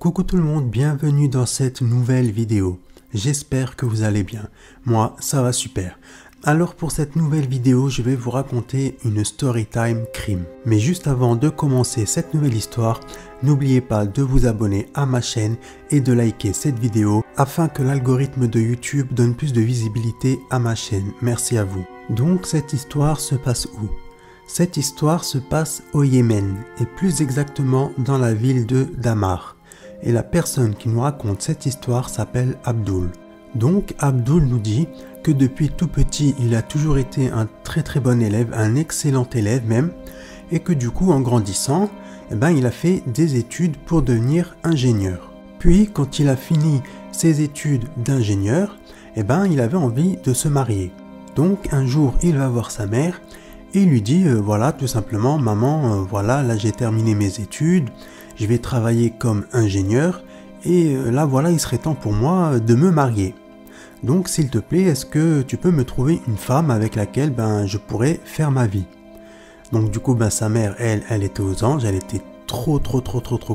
Coucou tout le monde, bienvenue dans cette nouvelle vidéo. J'espère que vous allez bien. Moi, ça va super. Alors pour cette nouvelle vidéo, je vais vous raconter une storytime crime. Mais juste avant de commencer cette nouvelle histoire, n'oubliez pas de vous abonner à ma chaîne et de liker cette vidéo afin que l'algorithme de YouTube donne plus de visibilité à ma chaîne. Merci à vous. Donc cette histoire se passe où ? Cette histoire se passe au Yémen et plus exactement dans la ville de Dammar. Et la personne qui nous raconte cette histoire s'appelle Abdul. Donc Abdul nous dit que depuis tout petit, il a toujours été un très bon élève, un excellent élève même, et que du coup en grandissant, il a fait des études pour devenir ingénieur. Puis quand il a fini ses études d'ingénieur, il avait envie de se marier. Donc un jour, il va voir sa mère et il lui dit voilà, tout simplement, maman, voilà, là j'ai terminé mes études, je vais travailler comme ingénieur et là voilà, il serait temps pour moi de me marier. Donc s'il te plaît, est-ce que tu peux me trouver une femme avec laquelle je pourrais faire ma vie? Donc du coup sa mère, elle était aux anges, elle était trop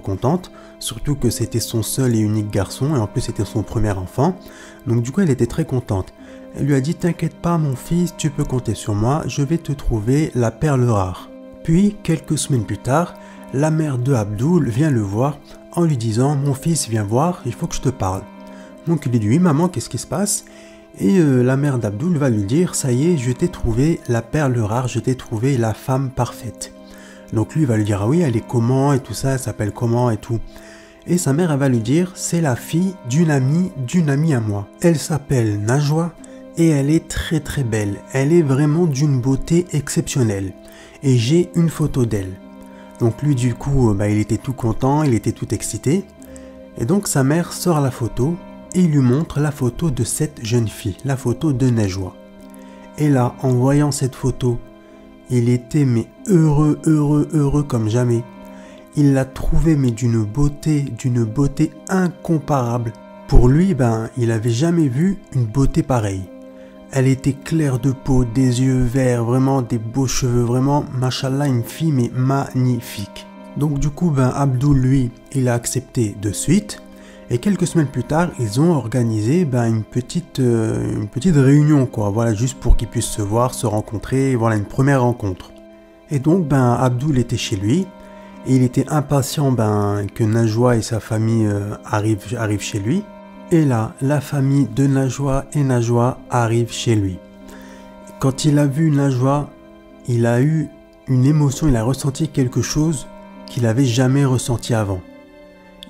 contente, surtout que c'était son seul et unique garçon et en plus c'était son premier enfant. Donc du coup elle était très contente. Elle lui a dit t'inquiète pas mon fils, tu peux compter sur moi, je vais te trouver la perle rare. Puis quelques semaines plus tard, la mère de Abdul vient le voir en lui disant mon fils viens voir, il faut que je te parle. Donc il lui dit oui maman, qu'est-ce qui se passe? Et la mère d'Abdul va lui dire ça y est, je t'ai trouvé la perle rare, je t'ai trouvé la femme parfaite. Donc lui va lui dire ah oui, elle est comment et tout ça, elle s'appelle comment et tout. Et sa mère elle va lui dire c'est la fille d'une amie à moi. Elle s'appelle Najwa et elle est très belle. Elle est vraiment d'une beauté exceptionnelle. Et j'ai une photo d'elle. Donc lui du coup il était tout content, il était tout excité. Et donc sa mère sort la photo et il lui montre la photo de cette jeune fille, la photo de Najwa. Et là, en voyant cette photo, il était heureux comme jamais. Il l'a trouvée d'une beauté incomparable. Pour lui, il avait jamais vu une beauté pareille. Elle était claire de peau, des yeux verts, vraiment des beaux cheveux, vraiment, machallah, une fille mais magnifique. Donc du coup, Abdul, lui, il a accepté de suite. Et quelques semaines plus tard, ils ont organisé une petite réunion, quoi. Voilà, juste pour qu'ils puissent se voir, se rencontrer, voilà, une première rencontre. Et donc, Abdul était chez lui. Et il était impatient que Najwa et sa famille arrivent chez lui. Et là, la famille de Najwa et Najwa arrivent chez lui. Quand il a vu Najwa, il a eu une émotion, il a ressenti quelque chose qu'il n'avait jamais ressenti avant.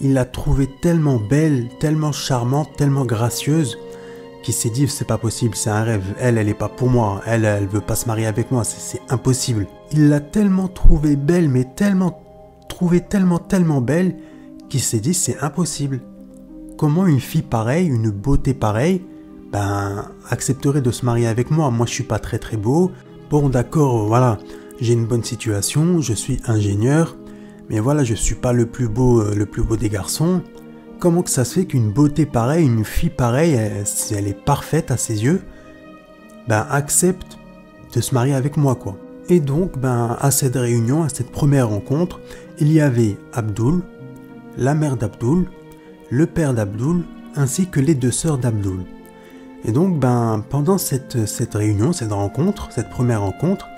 Il l'a trouvée tellement belle, tellement charmante, tellement gracieuse, qu'il s'est dit c'est pas possible, c'est un rêve. Elle est pas pour moi, elle veut pas se marier avec moi, c'est impossible. Il l'a tellement trouvée belle, mais tellement belle, qu'il s'est dit c'est impossible. Comment une fille pareille, une beauté pareille, accepterait de se marier avec moi? Moi je suis pas très beau. Bon d'accord, voilà, j'ai une bonne situation, je suis ingénieur. Mais voilà, je suis pas le plus beau des garçons. Comment que ça se fait qu'une beauté pareille, une fille pareille, si elle est parfaite à ses yeux, accepte de se marier avec moi, quoi. Et donc, à cette réunion, à cette première rencontre, il y avait Abdul, la mère d'Abdul, le père d'Abdul, ainsi que les deux sœurs d'Abdul. Et donc, pendant cette réunion, cette première rencontre,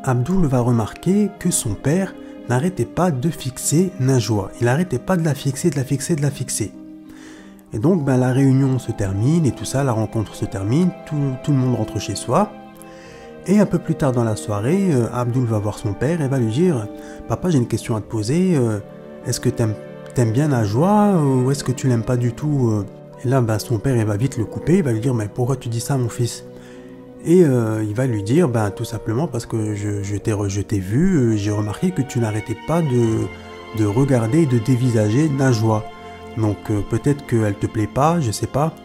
Abdul va remarquer que son père n'arrêtait pas de fixer Najwa. Il n'arrêtait pas de la fixer. Et donc, la réunion se termine et tout ça, la rencontre se termine, tout le monde rentre chez soi. Et un peu plus tard dans la soirée, Abdul va voir son père et va lui dire « Papa, j'ai une question à te poser. Est-ce que t'aimes bien Najwa ou est-ce que tu l'aimes pas du tout ?» Et là, son père, il va vite le couper. Il va lui dire « Mais pourquoi tu dis ça, mon fils ?» Et il va lui dire, tout simplement parce que je t'ai vu, j'ai remarqué que tu n'arrêtais pas de regarder et de dévisager Najwa. Donc peut-être qu'elle te plaît pas, je sais pas.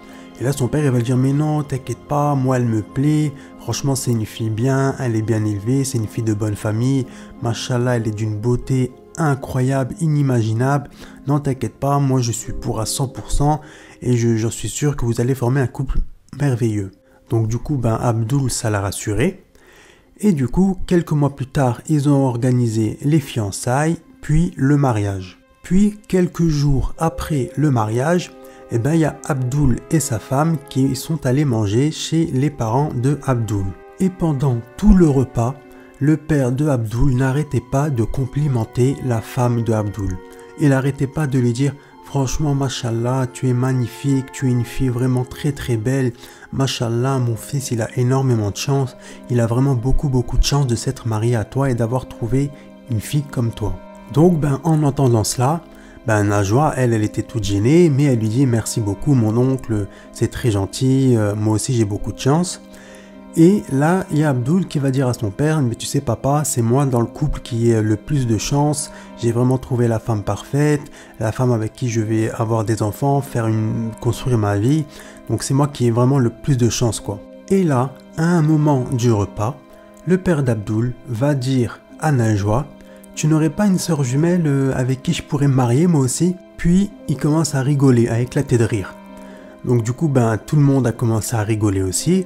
Et là son père il va lui dire, mais non, t'inquiète pas, moi elle me plaît. Franchement c'est une fille bien, elle est bien élevée, c'est une fille de bonne famille. Machallah, elle est d'une beauté incroyable, inimaginable. Non t'inquiète pas, moi je suis pour à 100% et j'en suis sûr que vous allez former un couple merveilleux. Donc du coup, Abdul, ça l'a rassuré. Et du coup, quelques mois plus tard, ils ont organisé les fiançailles, puis le mariage. Puis quelques jours après le mariage, eh ben, il y a Abdul et sa femme qui sont allés manger chez les parents de Abdul. Et pendant tout le repas, le père de Abdul n'arrêtait pas de complimenter la femme de Abdul. Il n'arrêtait pas de lui dire « Franchement, mashallah, tu es magnifique, tu es une fille vraiment très très belle. Mashallah, mon fils, il a énormément de chance. Il a vraiment beaucoup de chance de s'être marié à toi et d'avoir trouvé une fille comme toi. » Donc, en entendant cela, Najwa, elle était toute gênée, mais elle lui dit « Merci beaucoup, mon oncle, c'est très gentil, moi aussi j'ai beaucoup de chance. » Et là, il y a Abdul qui va dire à son père « Mais tu sais papa, c'est moi dans le couple qui ai le plus de chance. J'ai vraiment trouvé la femme parfaite, la femme avec qui je vais avoir des enfants, construire ma vie. Donc c'est moi qui ai vraiment le plus de chance quoi. » Et là, à un moment du repas, le père d'Abdul va dire à Najwa « Tu n'aurais pas une sœur jumelle avec qui je pourrais me marier moi aussi ?» Puis il commence à rigoler, à éclater de rire. Donc du coup, tout le monde a commencé à rigoler aussi.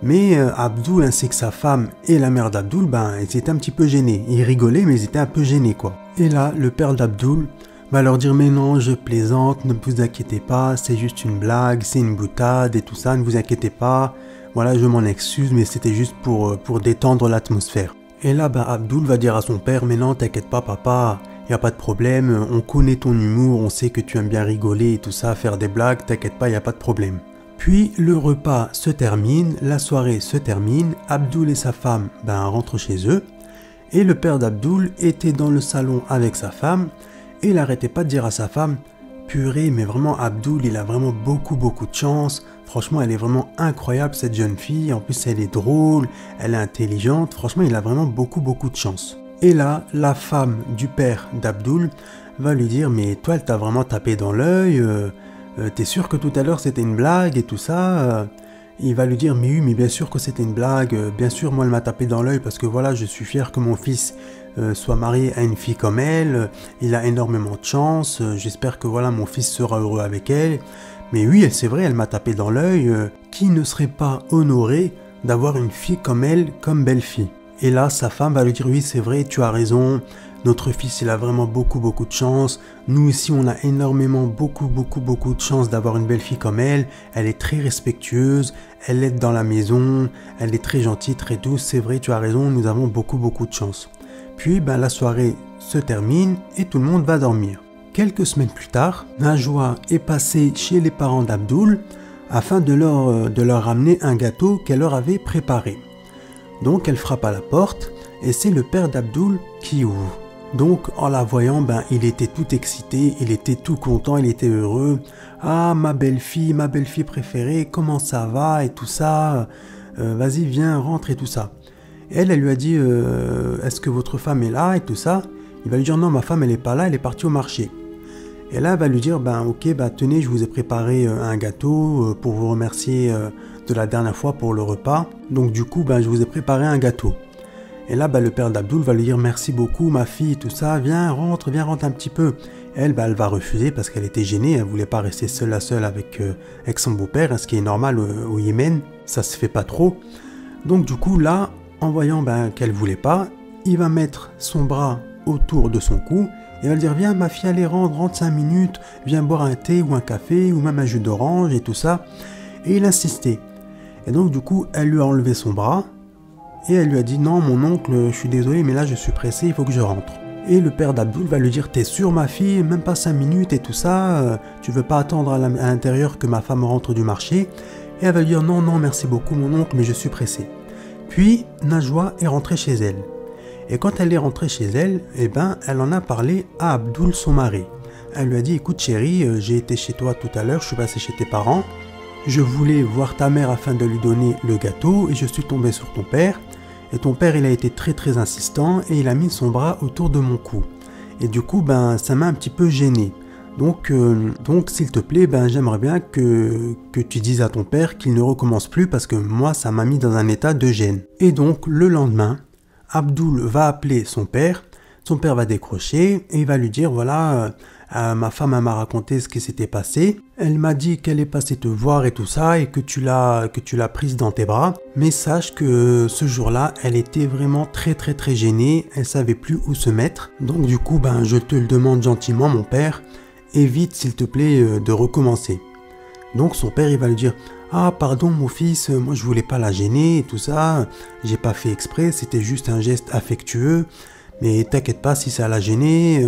Mais Abdul ainsi que sa femme et la mère d'Abdul, ils étaient un petit peu gênés. Ils rigolaient mais ils étaient un peu gênés quoi. Et là, le père d'Abdul va leur dire « Mais non, je plaisante, ne vous inquiétez pas, c'est juste une blague, c'est une boutade et tout ça, ne vous inquiétez pas. Voilà, je m'en excuse, mais c'était juste pour détendre l'atmosphère. » Et là, Abdul va dire à son père « Mais non, t'inquiète pas papa, il n'y a pas de problème, on connaît ton humour, on sait que tu aimes bien rigoler et tout ça, faire des blagues, t'inquiète pas, il n'y a pas de problème. » Puis le repas se termine, la soirée se termine, Abdul et sa femme rentrent chez eux, et le père d'Abdul était dans le salon avec sa femme, et il n'arrêtait pas de dire à sa femme « Purée, mais vraiment Abdul, il a vraiment beaucoup de chance, franchement elle est vraiment incroyable cette jeune fille, en plus elle est drôle, elle est intelligente, franchement il a vraiment beaucoup de chance. » Et là, la femme du père d'Abdul va lui dire « Mais toi elle t'a vraiment tapé dans l'œil, t'es sûr que tout à l'heure c'était une blague et tout ça ?» Il va lui dire « Mais oui, mais bien sûr que c'était une blague, bien sûr moi elle m'a tapé dans l'œil parce que voilà, je suis fier que mon fils soit marié à une fille comme elle, il a énormément de chance, j'espère que voilà mon fils sera heureux avec elle. Mais oui, c'est vrai, elle m'a tapé dans l'œil, qui ne serait pas honoré d'avoir une fille comme elle, comme belle-fille ?» Et là, sa femme va lui dire « Oui, c'est vrai, tu as raison. Notre fils, il a vraiment beaucoup de chance. Nous ici, on a énormément beaucoup de chance d'avoir une belle fille comme elle. Elle est très respectueuse, elle aide dans la maison, elle est très gentille, très douce. C'est vrai, tu as raison, nous avons beaucoup de chance. » Puis, la soirée se termine et tout le monde va dormir. Quelques semaines plus tard, Najwa est passée chez les parents d'Abdul afin de leur ramener un gâteau qu'elle leur avait préparé. Donc, elle frappe à la porte et c'est le père d'Abdul qui ouvre. Donc en la voyant, il était tout excité, il était tout content, il était heureux. « Ah, ma belle-fille préférée, comment ça va et tout ça, vas-y viens, rentre et tout ça. » Elle lui a dit « Est-ce que votre femme est là et tout ça ?» Il va lui dire « Non, ma femme elle est pas là, elle est partie au marché. » Et là elle va lui dire « Ok, tenez, je vous ai préparé un gâteau pour vous remercier de la dernière fois pour le repas. Donc du coup, je vous ai préparé un gâteau. » Et là, le père d'Abdul va lui dire « Merci beaucoup ma fille, tout ça, viens, rentre un petit peu. » Elle, elle va refuser parce qu'elle était gênée, elle voulait pas rester seule à seule avec son beau-père, ce qui est normal au Yémen, ça se fait pas trop. Donc du coup, là, en voyant qu'elle voulait pas, il va mettre son bras autour de son cou et va lui dire « Viens ma fille, allez, rentre 5 minutes, viens boire un thé ou un café ou même un jus d'orange et tout ça. » Et il insistait. Et donc du coup, elle lui a enlevé son bras. Et elle lui a dit « Non, mon oncle, je suis désolé, mais là je suis pressé, il faut que je rentre. » Et le père d'Abdul va lui dire « T'es sûr ma fille, même pas 5 minutes et tout ça, tu veux pas attendre à l'intérieur que ma femme rentre du marché ?» Et elle va lui dire « Non, merci beaucoup mon oncle, mais je suis pressé. » Puis Najwa est rentrée chez elle. Et quand elle est rentrée chez elle, elle en a parlé à Abdul, son mari. Elle lui a dit « Écoute chérie, j'ai été chez toi tout à l'heure, je suis passé chez tes parents. Je voulais voir ta mère afin de lui donner le gâteau et je suis tombé sur ton père. Et ton père, il a été très insistant et il a mis son bras autour de mon cou. Et du coup, ça m'a un petit peu gêné. Donc s'il te plaît, j'aimerais bien que tu dises à ton père qu'il ne recommence plus parce que moi, ça m'a mis dans un état de gêne. » Et donc, le lendemain, Abdul va appeler son père va décrocher et il va lui dire « Voilà, Ma femme elle m'a raconté ce qui s'était passé. Elle m'a dit qu'elle est passée te voir et tout ça et que tu l'as prise dans tes bras. Mais sache que ce jour-là, elle était vraiment très gênée. Elle savait plus où se mettre. Donc du coup, je te le demande gentiment, mon père, évite s'il te plaît de recommencer. Donc son père il va lui dire: ah pardon mon fils, moi je voulais pas la gêner et tout ça, j'ai pas fait exprès, c'était juste un geste affectueux, mais t'inquiète pas, si ça l'a gêné,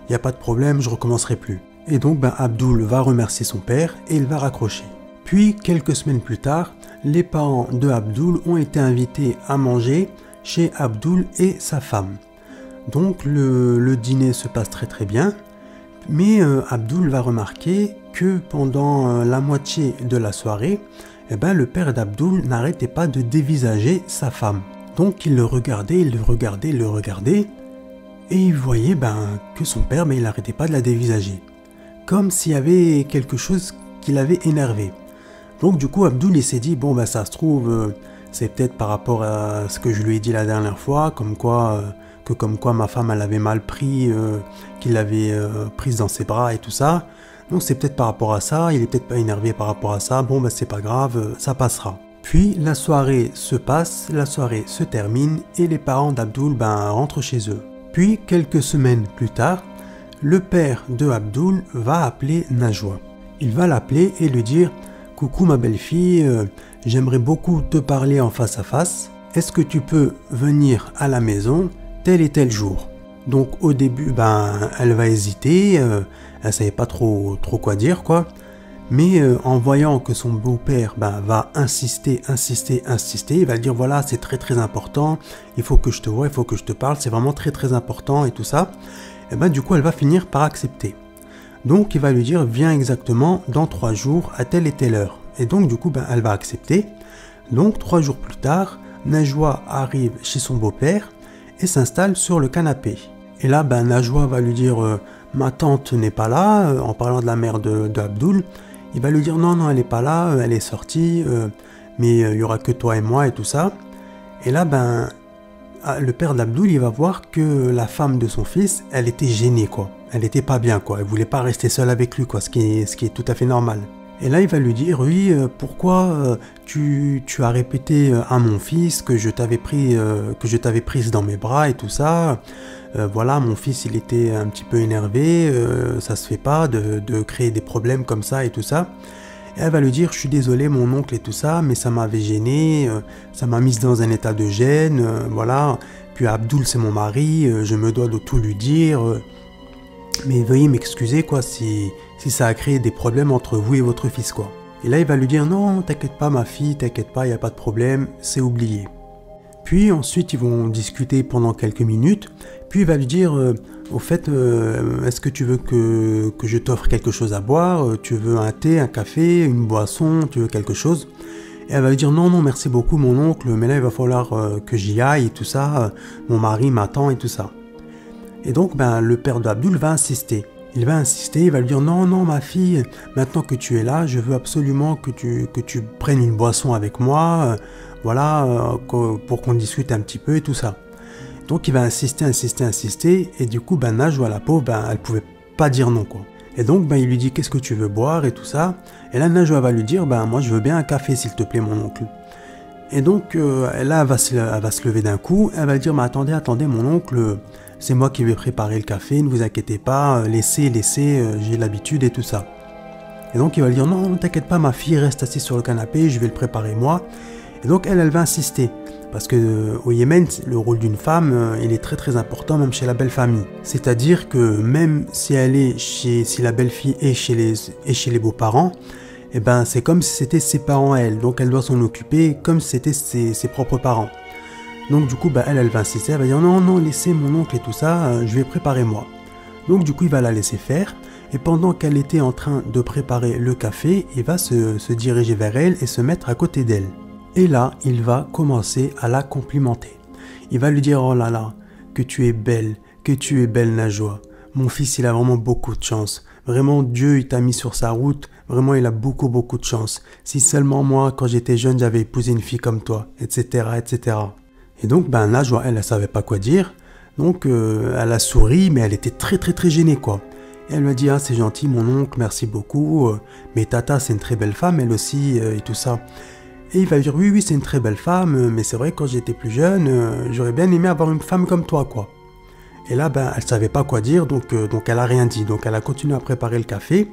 y a pas de problème, je recommencerai plus. Et donc Abdul va remercier son père et il va raccrocher. Puis quelques semaines plus tard, les parents de Abdul ont été invités à manger chez Abdul et sa femme. Donc le dîner se passe très bien. Mais Abdul va remarquer que pendant la moitié de la soirée, le père d'Abdul n'arrêtait pas de dévisager sa femme. Donc il le regardait, et il voyait que son père, il n'arrêtait pas de la dévisager. Comme s'il y avait quelque chose qui l'avait énervé. Donc du coup Abdul il s'est dit, bon ça se trouve, c'est peut-être par rapport à ce que je lui ai dit la dernière fois, comme quoi ma femme elle avait mal pris, qu'il l'avait prise dans ses bras et tout ça. Donc c'est peut-être par rapport à ça, il est peut-être pas énervé par rapport à ça, bon c'est pas grave, ça passera. Puis la soirée se passe, la soirée se termine et les parents d'Abdul rentrent chez eux. Puis quelques semaines plus tard, le père de Abdul va appeler Najwa. Il va l'appeler et lui dire: coucou ma belle-fille, j'aimerais beaucoup te parler en face à face, est-ce que tu peux venir à la maison tel et tel jour? Donc au début, elle va hésiter, elle savait pas trop quoi dire quoi. Mais en voyant que son beau-père va insister, il va dire voilà c'est très important, il faut que je te voie, il faut que je te parle, c'est vraiment très important et tout ça. Et du coup elle va finir par accepter. Donc il va lui dire viens exactement dans 3 jours à telle et telle heure. Et donc du coup elle va accepter. Donc 3 jours plus tard, Najwa arrive chez son beau-père et s'installe sur le canapé. Et là, Najwa va lui dire ma tante n'est pas là, en parlant de la mère d'Abdul. Il va lui dire non, elle n'est pas là, elle est sortie, mais il n'y aura que toi et moi et tout ça. Et là, le père d'Abdul, il va voir que la femme de son fils, elle était gênée, quoi. Elle n'était pas bien, quoi. Elle voulait pas rester seule avec lui, quoi, ce qui est tout à fait normal. Et là, il va lui dire, oui, pourquoi tu as répété à mon fils que je t'avais prise dans mes bras et tout ça. Voilà, mon fils, il était un petit peu énervé, ça se fait pas de créer des problèmes comme ça et tout ça. Et elle va lui dire, je suis désolé mon oncle et tout ça, mais ça m'avait gêné, ça m'a mise dans un état de gêne, voilà. Puis Abdul, c'est mon mari, je me dois de tout lui dire. Mais veuillez m'excuser quoi si ça a créé des problèmes entre vous et votre fils quoi. Et là il va lui dire non t'inquiète pas ma fille, t'inquiète pas, il n'y a pas de problème, c'est oublié. Puis ensuite ils vont discuter pendant quelques minutes, puis il va lui dire au fait est-ce que tu veux que je t'offre quelque chose à boire, tu veux un thé, un café, une boisson, tu veux quelque chose? Et elle va lui dire non merci beaucoup mon oncle, mais là il va falloir que j'y aille et tout ça, mon mari m'attend et tout ça. Et donc, le père d'Abdul va insister. Il va insister, il va lui dire non, ma fille, maintenant que tu es là, je veux absolument que tu prennes une boisson avec moi, voilà, pour qu'on discute un petit peu et tout ça. Donc, il va insister, et du coup, Najwa, la pauvre, elle pouvait pas dire non, quoi. Et donc, il lui dit qu'est-ce que tu veux boire et tout ça. Et là, Najwa va lui dire, moi, je veux bien un café, s'il te plaît, mon oncle. Et donc, là, elle va se lever d'un coup, elle va dire, attendez, mon oncle, c'est moi qui vais préparer le café, ne vous inquiétez pas, laissez, j'ai l'habitude et tout ça. Et donc il va lui dire non, t'inquiète pas ma fille, reste assise sur le canapé, je vais le préparer moi. Et donc elle va insister, parce que au Yémen, le rôle d'une femme, il est très important, même chez la belle famille. C'est-à-dire que même si si la belle-fille est chez les beaux-parents, c'est comme si c'était ses parents à elle, donc elle doit s'en occuper comme si c'était ses propres parents. Donc du coup, elle va insister, elle va dire non, laissez mon oncle et tout ça, je vais préparer moi. Donc du coup, il va la laisser faire, et pendant qu'elle était en train de préparer le café, il va se diriger vers elle et se mettre à côté d'elle. Et là, il va commencer à la complimenter. Il va lui dire oh là là, que tu es belle Najwa. Mon fils, il a vraiment beaucoup de chance. Vraiment, Dieu, il t'a mis sur sa route. Vraiment, il a beaucoup de chance. Si seulement moi, quand j'étais jeune, j'avais épousé une fille comme toi, etc., etc. Et donc, Najwa, elle savait pas quoi dire. Donc, elle a souri, mais elle était très gênée, quoi. Et elle lui a dit, ah c'est gentil mon oncle, merci beaucoup, mais Tata c'est une très belle femme elle aussi, et tout ça. Et il va lui dire, oui c'est une très belle femme, mais c'est vrai que quand j'étais plus jeune, j'aurais bien aimé avoir une femme comme toi quoi. Et là ben elle savait pas quoi dire, donc elle a rien dit, donc elle a continué à préparer le café.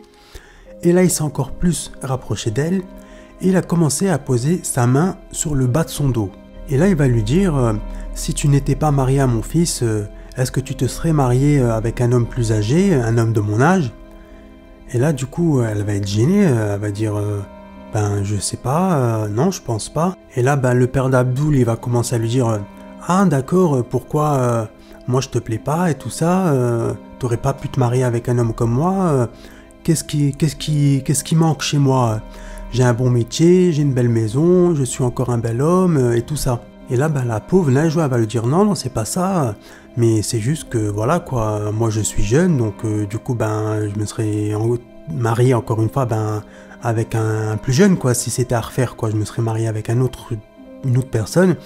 Et là il s'est encore plus rapproché d'elle, et il a commencé à poser sa main sur le bas de son dos. Et là il va lui dire, si tu n'étais pas marié à mon fils, est-ce que tu te serais marié avec un homme plus âgé, un homme de mon âge? Et là, du coup, elle va être gênée, elle va dire ben, je sais pas, non, je pense pas. Et là, ben, le père d'Abdoul, il va commencer à lui dire ah, d'accord, pourquoi moi je te plais pas et tout ça, t'aurais pas pu te marier avec un homme comme moi, qu'est-ce qui manque chez moi? J'ai un bon métier, j'ai une belle maison, je suis encore un bel homme et tout ça. Et là, ben, la pauvre Najwa va lui dire non, non, c'est pas ça, mais c'est juste que voilà quoi, moi je suis jeune, donc du coup, ben, je me serais marié encore une fois ben, avec un plus jeune quoi, si c'était à refaire quoi, je me serais marié avec une autre personne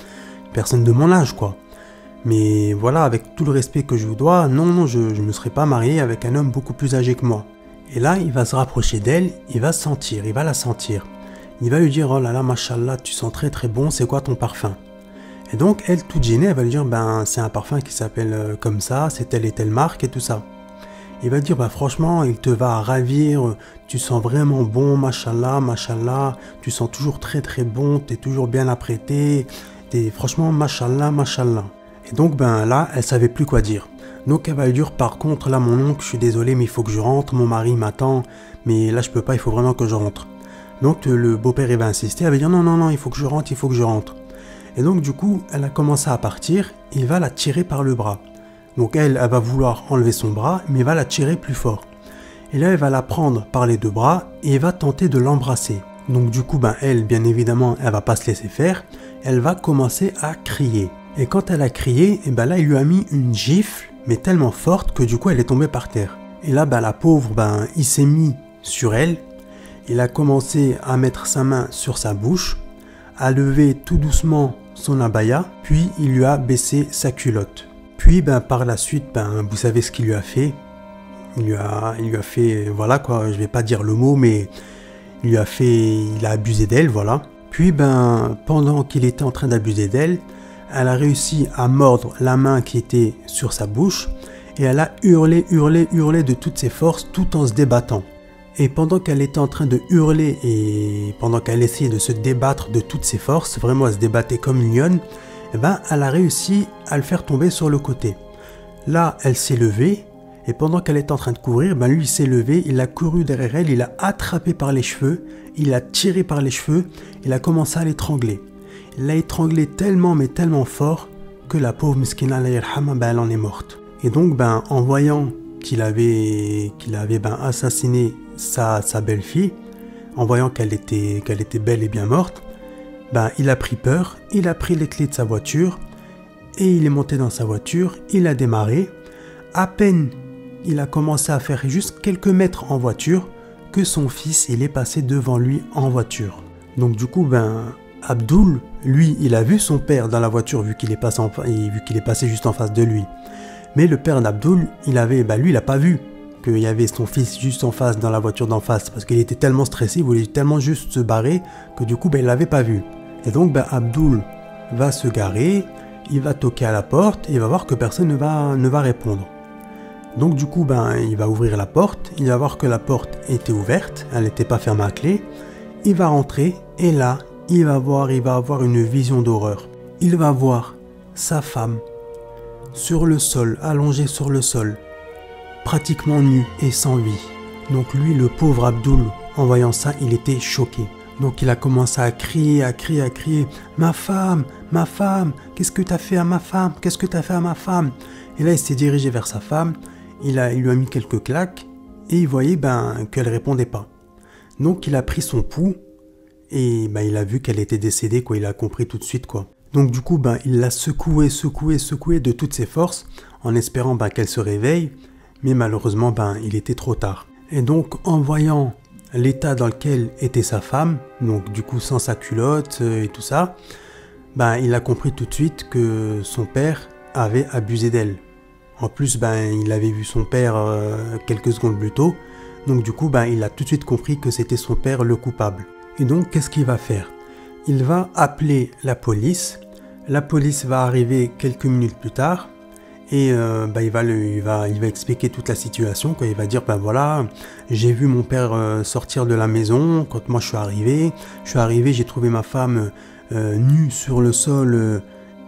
de mon âge quoi. Mais voilà, avec tout le respect que je vous dois, non, non, je me serais pas marié avec un homme beaucoup plus âgé que moi. Et là, il va se rapprocher d'elle, il va la sentir. Il va lui dire, oh là là, machallah, tu sens très très bon, c'est quoi ton parfum? Et donc, elle, toute gênée, elle va lui dire, ben, c'est un parfum qui s'appelle comme ça, c'est telle et telle marque et tout ça. Il va dire, ben, franchement, il te va ravir, tu sens vraiment bon, machallah, machallah, tu sens toujours très très bon, t'es toujours bien apprêté, t'es franchement, machallah, machallah. Et donc, ben, là, elle savait plus quoi dire. Donc, elle va lui dire, par contre, là, mon oncle, je suis désolé, mais il faut que je rentre, mon mari m'attend, mais là, je peux pas, il faut vraiment que je rentre. Donc, le beau-père, il va insister, elle va dire, non, non, non, il faut que je rentre, il faut que je rentre. Et donc du coup, elle a commencé à partir, il va la tirer par le bras. Donc elle va vouloir enlever son bras, mais il va la tirer plus fort. Et là, elle va la prendre par les deux bras et il va tenter de l'embrasser. Donc du coup, ben, elle, bien évidemment, elle va pas se laisser faire, elle va commencer à crier. Et quand elle a crié, et ben là, il lui a mis une gifle, mais tellement forte que du coup, elle est tombée par terre. Et là, ben, la pauvre, ben, il s'est mis sur elle, il a commencé à mettre sa main sur sa bouche, à lever tout doucement son abaya, puis il lui a baissé sa culotte. Puis ben, par la suite, ben, vous savez ce qu'il lui a fait. Il lui a fait, voilà quoi, je vais pas dire le mot, mais il a abusé d'elle, voilà. Puis ben, pendant qu'il était en train d'abuser d'elle, elle a réussi à mordre la main qui était sur sa bouche, et elle a hurlé, hurlé, hurlé de toutes ses forces, tout en se débattant. Et pendant qu'elle était en train de hurler et pendant qu'elle essayait de se débattre de toutes ses forces, vraiment elle se débattait comme une lionne, eh ben, elle a réussi à le faire tomber sur le côté. Là, elle s'est levée et pendant qu'elle était en train de courir, ben, lui il s'est levé, il a couru derrière elle, il l'a attrapé par les cheveux, il l'a tiré par les cheveux, il a commencé à l'étrangler. Il l'a étranglée tellement mais tellement fort que la pauvre Miskina Allah yarhama, ben, elle en est morte. Et donc ben, en voyant qu'il avait ben, assassiné sa belle-fille, en voyant qu'elle était belle et bien morte, ben, il a pris peur, il a pris les clés de sa voiture et il est monté dans sa voiture, il a démarré. À peine il a commencé à faire juste quelques mètres en voiture que son fils il est passé devant lui en voiture. Donc du coup ben Abdoul, lui, il a vu son père dans la voiture vu qu'il est passé juste en face de lui. Mais le père d'Abdoul, lui il a pas vu qu'il y avait son fils juste en face dans la voiture d'en face parce qu'il était tellement stressé, il voulait tellement juste se barrer que du coup ben, il l'avait pas vu. Et donc ben, Abdoul va se garer, il va toquer à la porte et il va voir que personne ne va répondre. Donc du coup ben, il va ouvrir la porte, il va voir que la porte était ouverte, elle n'était pas fermée à clé, il va rentrer et là il va avoir une vision d'horreur. Il va voir sa femme sur le sol, allongée sur le sol, pratiquement nu et sans vie. Donc lui, le pauvre Abdoul, en voyant ça, il était choqué. Donc il a commencé à crier, « Ma femme, qu'est-ce que t'as fait à ma femme? Qu'est-ce que t'as fait à ma femme ?» Et là, il s'est dirigé vers sa femme, il lui a mis quelques claques, et il voyait ben, qu'elle répondait pas. Donc il a pris son pouls, et ben, il a vu qu'elle était décédée, quoi. Il a compris tout de suite, quoi. Donc du coup, ben, il l'a secouée de toutes ses forces, en espérant ben, qu'elle se réveille, mais malheureusement, ben, il était trop tard. Et donc, en voyant l'état dans lequel était sa femme, donc du coup sans sa culotte et tout ça, ben, il a compris tout de suite que son père avait abusé d'elle. En plus, il avait vu son père quelques secondes plus tôt. Donc du coup, il a tout de suite compris que c'était son père le coupable. Et donc, qu'est-ce qu'il va faire? Il va appeler la police. La police va arriver quelques minutes plus tard. Et il va expliquer toute la situation, quoi. Il va dire, voilà, j'ai vu mon père sortir de la maison quand moi je suis arrivé. J'ai trouvé ma femme nue sur le sol,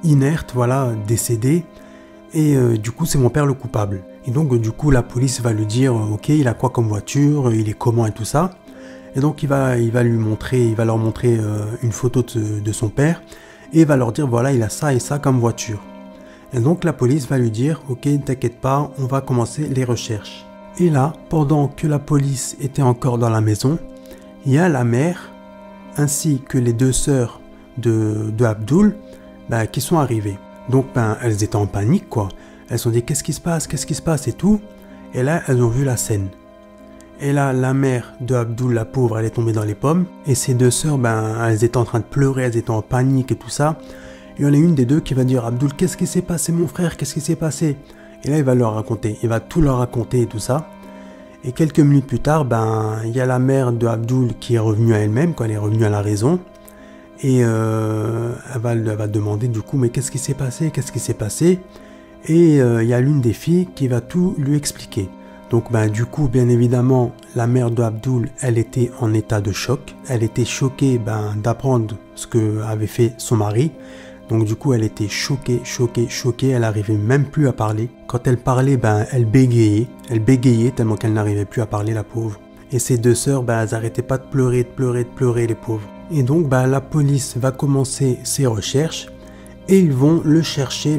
inerte, voilà, décédée. Et du coup, c'est mon père le coupable. Et donc, du coup, la police va lui dire, ok, il a quoi comme voiture, il est comment et tout ça. Et donc, il va leur montrer une photo de son père. Et il va leur dire, voilà, il a ça et ça comme voiture. Et donc la police va lui dire, ok, ne t'inquiète pas, on va commencer les recherches. Et là, pendant que la police était encore dans la maison, il y a la mère, ainsi que les deux sœurs de Abdul, qui sont arrivées. Donc elles étaient en panique, quoi. Elles se sont dit, qu'est-ce qui se passe et tout. Et là, elles ont vu la scène. Et là, la mère de Abdul, la pauvre, elle est tombée dans les pommes. Et ses deux sœurs, elles étaient en train de pleurer, elles étaient en panique et tout ça. Il y en a une des deux qui va dire, Abdul, qu'est-ce qui s'est passé mon frère, qu'est-ce qui s'est passé? Et là, il va leur raconter, il va tout leur raconter et tout ça. Et quelques minutes plus tard, il y a la mère de Abdul qui est revenue à elle-même, quand elle est revenue à la raison. Et elle va demander du coup, mais qu'est-ce qui s'est passé, Et il y a l'une des filles qui va tout lui expliquer. Donc du coup, bien évidemment, la mère de Abdul, elle était en état de choc. Elle était choquée d'apprendre ce que avait fait son mari. Donc du coup, elle était choquée, elle n'arrivait même plus à parler. Quand elle parlait, elle bégayait tellement qu'elle n'arrivait plus à parler, la pauvre. Et ses deux sœurs, elles n'arrêtaient pas de pleurer, les pauvres. Et donc, la police va commencer ses recherches et ils vont le chercher,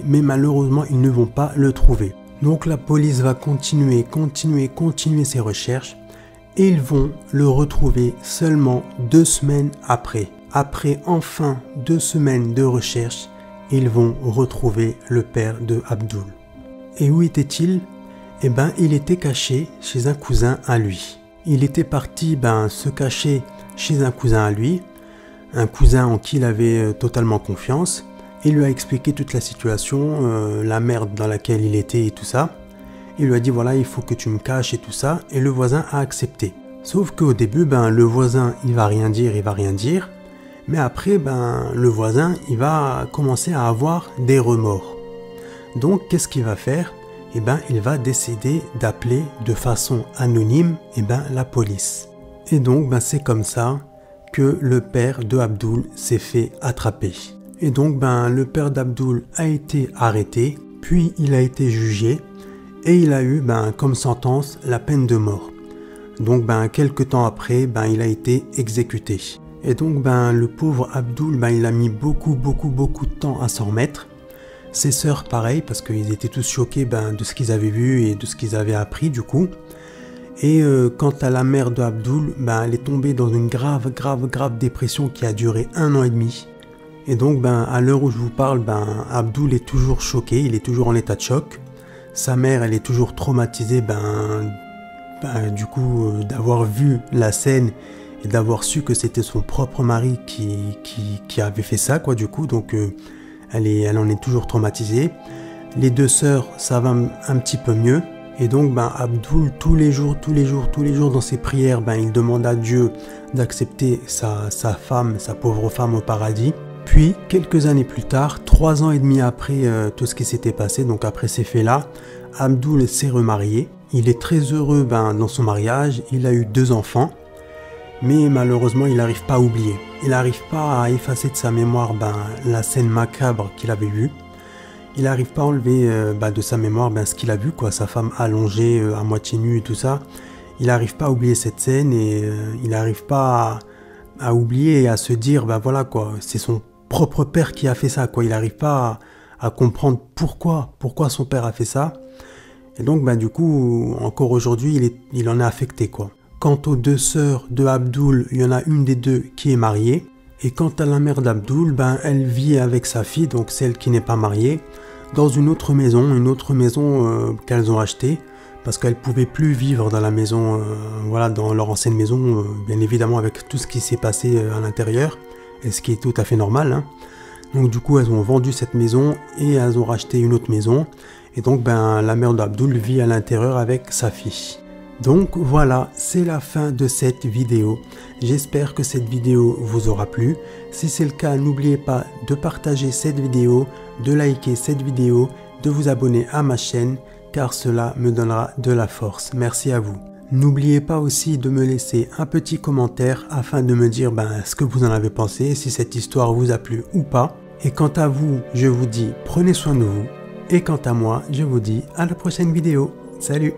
mais malheureusement, ils ne vont pas le trouver. Donc la police va continuer ses recherches et ils vont le retrouver seulement 2 semaines après. Après enfin 2 semaines de recherche, ils vont retrouver le père de Abdul. Et où était-il? Il était caché chez un cousin à lui. Il était parti se cacher chez un cousin à lui, un cousin en qui il avait totalement confiance. Il lui a expliqué toute la situation, la merde dans laquelle il était et tout ça. Il lui a dit, voilà, il faut que tu me caches et tout ça. Et le voisin a accepté. Sauf qu'au début, le voisin, il va rien dire. Mais après, le voisin, il va commencer à avoir des remords. Donc, qu'est-ce qu'il va faire? Il va décider d'appeler de façon anonyme la police. Et donc, c'est comme ça que le père de Abdul s'est fait attraper. Et donc, le père d'Abdul a été arrêté, puis il a été jugé, et il a eu comme sentence la peine de mort. Donc, quelques temps après, il a été exécuté. Et donc, le pauvre Abdul, il a mis beaucoup de temps à s'en remettre. Ses sœurs, pareil, parce qu'ils étaient tous choqués de ce qu'ils avaient vu et de ce qu'ils avaient appris, du coup. Et quant à la mère de Abdul, elle est tombée dans une grave dépression qui a duré 1 an et demi. Et donc, à l'heure où je vous parle, Abdul est toujours choqué, il est toujours en état de choc. Sa mère, elle est toujours traumatisée, du coup, d'avoir vu la scène et d'avoir su que c'était son propre mari qui avait fait ça, quoi, du coup. Donc, elle en est toujours traumatisée. Les deux sœurs, ça va un petit peu mieux. Et donc, Abdul, tous les jours, dans ses prières, il demande à Dieu d'accepter sa pauvre femme au paradis. Puis, quelques années plus tard, 3 ans et demi après tout ce qui s'était passé, donc après ces faits-là, Abdul s'est remarié. Il est très heureux dans son mariage, il a eu 2 enfants, mais malheureusement, il n'arrive pas à oublier. Il n'arrive pas à effacer de sa mémoire la scène macabre qu'il avait vue. Il n'arrive pas à enlever de sa mémoire ce qu'il a vu, quoi, sa femme allongée, à moitié nue et tout ça. Il n'arrive pas à oublier cette scène et il n'arrive pas à oublier et à se dire, voilà, quoi, c'est son propre père qui a fait ça, quoi. Il n'arrive pas à comprendre pourquoi son père a fait ça. Et donc, du coup, encore aujourd'hui, il en est affecté, quoi. Quant aux 2 sœurs de Abdul, il y en a une des 2 qui est mariée. Et quant à la mère d'Abdul, elle vit avec sa fille, donc celle qui n'est pas mariée, dans une autre maison qu'elles ont achetée, parce qu'elles ne pouvaient plus vivre dans la maison, dans leur ancienne maison, bien évidemment avec tout ce qui s'est passé à l'intérieur, et ce qui est tout à fait normal, hein. Donc du coup elles ont vendu cette maison et elles ont racheté une autre maison. Et donc la mère d'Abdul vit à l'intérieur avec sa fille. Donc voilà, c'est la fin de cette vidéo. J'espère que cette vidéo vous aura plu. Si c'est le cas, n'oubliez pas de partager cette vidéo, de liker cette vidéo, de vous abonner à ma chaîne, car cela me donnera de la force. Merci à vous. N'oubliez pas aussi de me laisser un petit commentaire afin de me dire ce que vous en avez pensé, si cette histoire vous a plu ou pas. Et quant à vous, je vous dis prenez soin de vous. Et quant à moi, je vous dis à la prochaine vidéo. Salut!